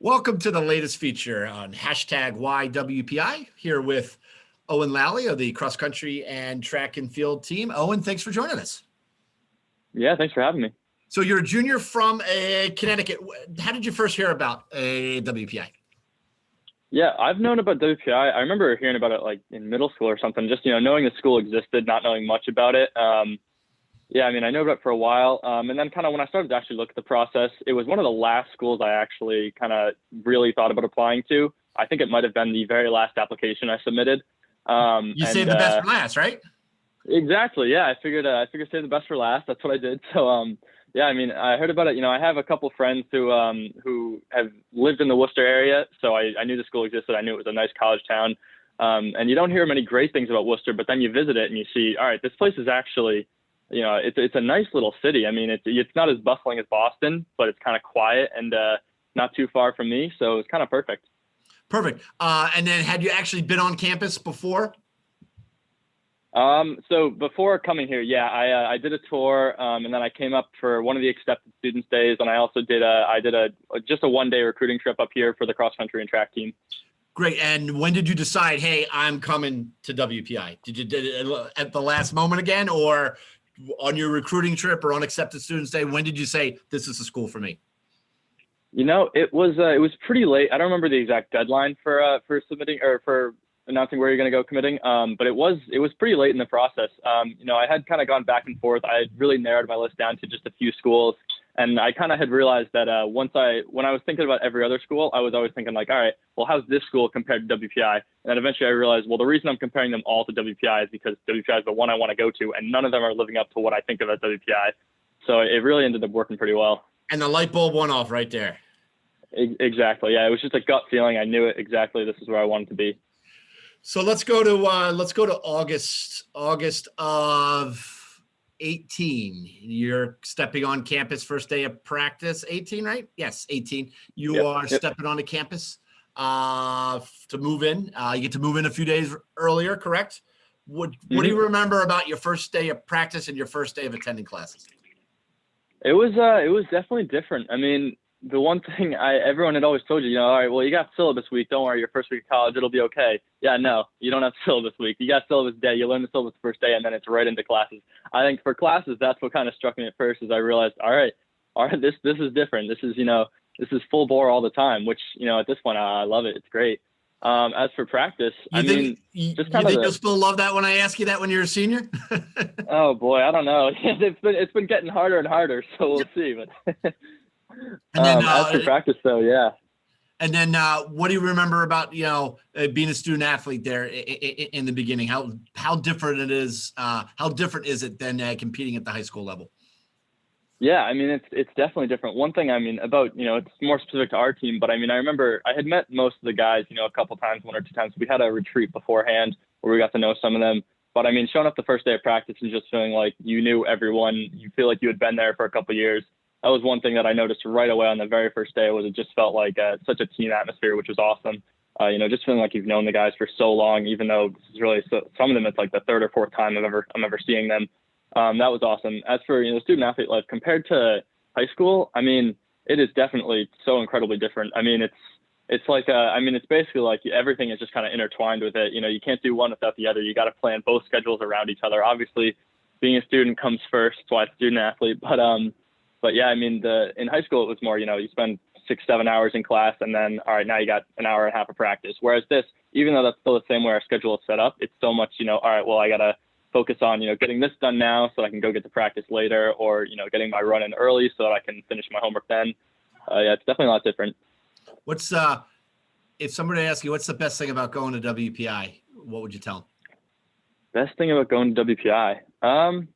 Welcome to the latest feature on hashtag YWPI, here with Owen Lally of the cross country and track and field team. Owen, thanks for joining us. Yeah, thanks for having me. So you're a junior from Connecticut. How did you first hear about WPI? Yeah, I've known about WPI. I remember hearing about it like in middle school or something, just, knowing the school existed, not knowing much about it. Yeah, I know about it for a while. And then kind of when I started to actually look at the process, it was one of the last schools I actually kind of really thought about applying to. I think it might have been the very last application I submitted. You saved the best for last, right? Exactly. Yeah, I figured save the best for last. That's what I did. So, yeah, I heard about it. I have a couple friends who have lived in the Worcester area, so I knew the school existed. I knew it was a nice college town. And you don't hear many great things about Worcester, but then you visit it and you see, all right, this place is actually, it's a nice little city. It's not as bustling as Boston, but it's kind of quiet and not too far from me, so it's kind of perfect. Perfect. And then had you actually been on campus before? So before coming here, yeah, I did a tour, and then I came up for one of the accepted students days. And I also did just a 1-day recruiting trip up here for the cross country and track team. Great. And when did you decide, hey, I'm coming to WPI? Did it at the last moment again, or on your recruiting trip or on accepted students day? When did you say this is the school for me? It was pretty late. I don't remember the exact deadline for submitting or for announcing where you're going to go committing. But it was pretty late in the process. I had kind of gone back and forth. I had really narrowed my list down to just a few schools. And I kind of had realized that when I was thinking about every other school, I was always thinking like, all right, well, how's this school compared to WPI? And then eventually I realized, well, the reason I'm comparing them all to WPI is because WPI is the one I want to go to, and none of them are living up to what I think of as WPI. So it really ended up working pretty well. And the light bulb went off right there. Exactly. Yeah, it was just a gut feeling. I knew it exactly. This is where I wanted to be. So let's go to August of 18. You're stepping on campus, first day of practice. 18, right? Yes, 18. You are stepping onto campus to move in. You get to move in a few days earlier, correct? What do you remember about your first day of practice and your first day of attending classes? It was definitely different. The one thing everyone had always told you, all right, well, you got syllabus week. Don't worry, your first week of college, it'll be okay. Yeah, no, you don't have syllabus week. You got syllabus day. You learn the syllabus the first day, and then it's right into classes. I think for classes, that's what kind of struck me at first, is I realized, all right, this is different. This is full bore all the time, which, at this point, I love it. It's great. As for practice, you think you'll still love that when I ask you that when you're a senior? Oh boy, I don't know. It's been getting harder and harder, so we'll see. But and then, as for practice, though, yeah. And then, what do you remember about being a student athlete there in the beginning? How different it is? How different is it than competing at the high school level? Yeah, it's definitely different. One thing, about, it's more specific to our team, but I remember I had met most of the guys, a couple times, 1 or 2 times. We had a retreat beforehand where we got to know some of them. But showing up the first day of practice and just feeling like you knew everyone, you feel like you had been there for a couple of years. That was one thing that I noticed right away on the very first day, was it just felt like such a team atmosphere, which was awesome. Just feeling like you've known the guys for so long, even though this is really some of them, it's like the 3rd or 4th time I'm ever seeing them. That was awesome. As for student athlete life compared to high school, it is definitely so incredibly different. It's like it's basically like everything is just kind of intertwined with it. You can't do one without the other. You got to plan both schedules around each other. Obviously, being a student comes first, that's why it's student athlete. But yeah, in high school it was more, you spend 6-7 hours in class, and then all right, now you got an hour and a half of practice. Whereas this, even though that's still the same way our schedule is set up, it's so much, all right, well, I gotta focus on, getting this done now so I can go get to practice later, or, getting my run in early so that I can finish my homework then. Yeah, it's definitely a lot different. What's if somebody asks you what's the best thing about going to WPI, what would you tell them? Best thing about going to WPI?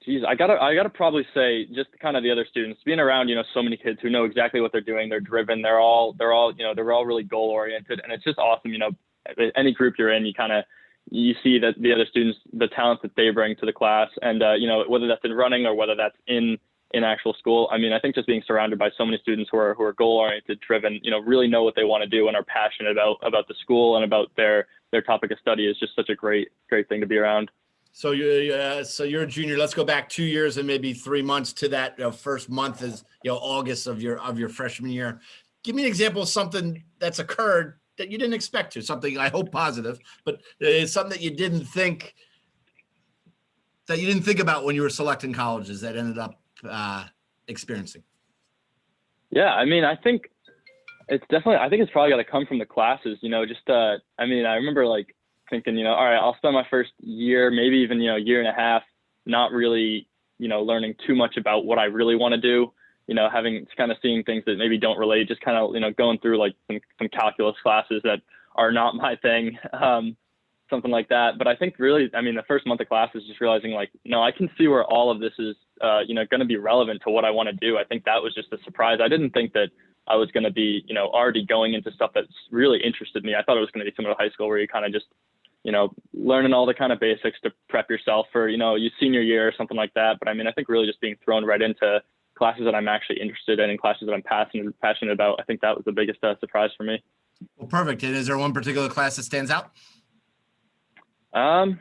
Geez, I gotta probably say just kind of the other students, being around, so many kids who know exactly what they're doing. They're driven. They're all really goal oriented, and it's just awesome. Any group you're in, you see that the other students, the talents that they bring to the class, and whether that's in running or whether that's in actual school. I think just being surrounded by so many students who are goal oriented, driven, really know what they want to do and are passionate about the school and about their topic of study is just such a great thing to be around. So you're a junior. Let's go back 2 years and maybe 3 months to that first month is August of your freshman year. Give me an example of something that's occurred that you didn't expect to. Something I hope positive, but it's something that you didn't think about when you were selecting colleges that ended up experiencing. Yeah, I mean, I think it's probably got to come from the classes. I remember like thinking, all right, I'll spend my first year, maybe even, year and a half, not really, learning too much about what I really want to do, having kind of seeing things that maybe don't relate, just kind of, going through like some calculus classes that are not my thing, something like that. But I think really, the first month of class is just realizing like, no, I can see where all of this is, going to be relevant to what I want to do. I think that was just a surprise. I didn't think that I was going to be, already going into stuff that's really interested me. I thought it was going to be similar to high school where you kind of just, learning all the kind of basics to prep yourself for, your senior year or something like that. But I think really just being thrown right into classes that I'm actually interested in and classes that I'm passionate about. I think that was the biggest surprise for me. Well, perfect. And is there one particular class that stands out? This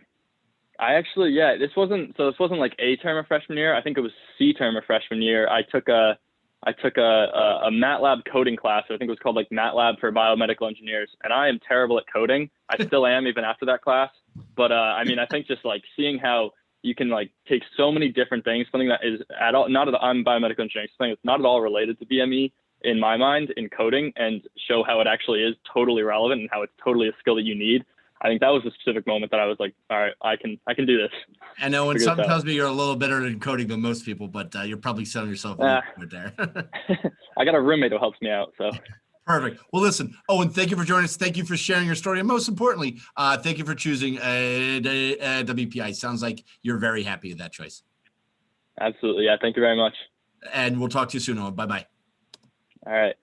wasn't like A term of freshman year. I think it was C term of freshman year. I took a MATLAB coding class. I think it was called like MATLAB for biomedical engineers. And I am terrible at coding. I still am even after that class. But I think just like seeing how you can like take so many different things, something that is I'm biomedical engineering, something that's not at all related to BME in my mind in coding, and show how it actually is totally relevant and how it's totally a skill that you need. I think that was a specific moment that I was like, all right, I can do this. I know when something tells me you're a little better in coding than most people, but you're probably selling yourself a little bit there. I got a roommate who helps me out, so. Perfect. Well, listen, Owen, thank you for joining us. Thank you for sharing your story. And most importantly, thank you for choosing WPI. Sounds like you're very happy with that choice. Absolutely. Yeah. Thank you very much. And we'll talk to you soon, Owen. Bye-bye. All right.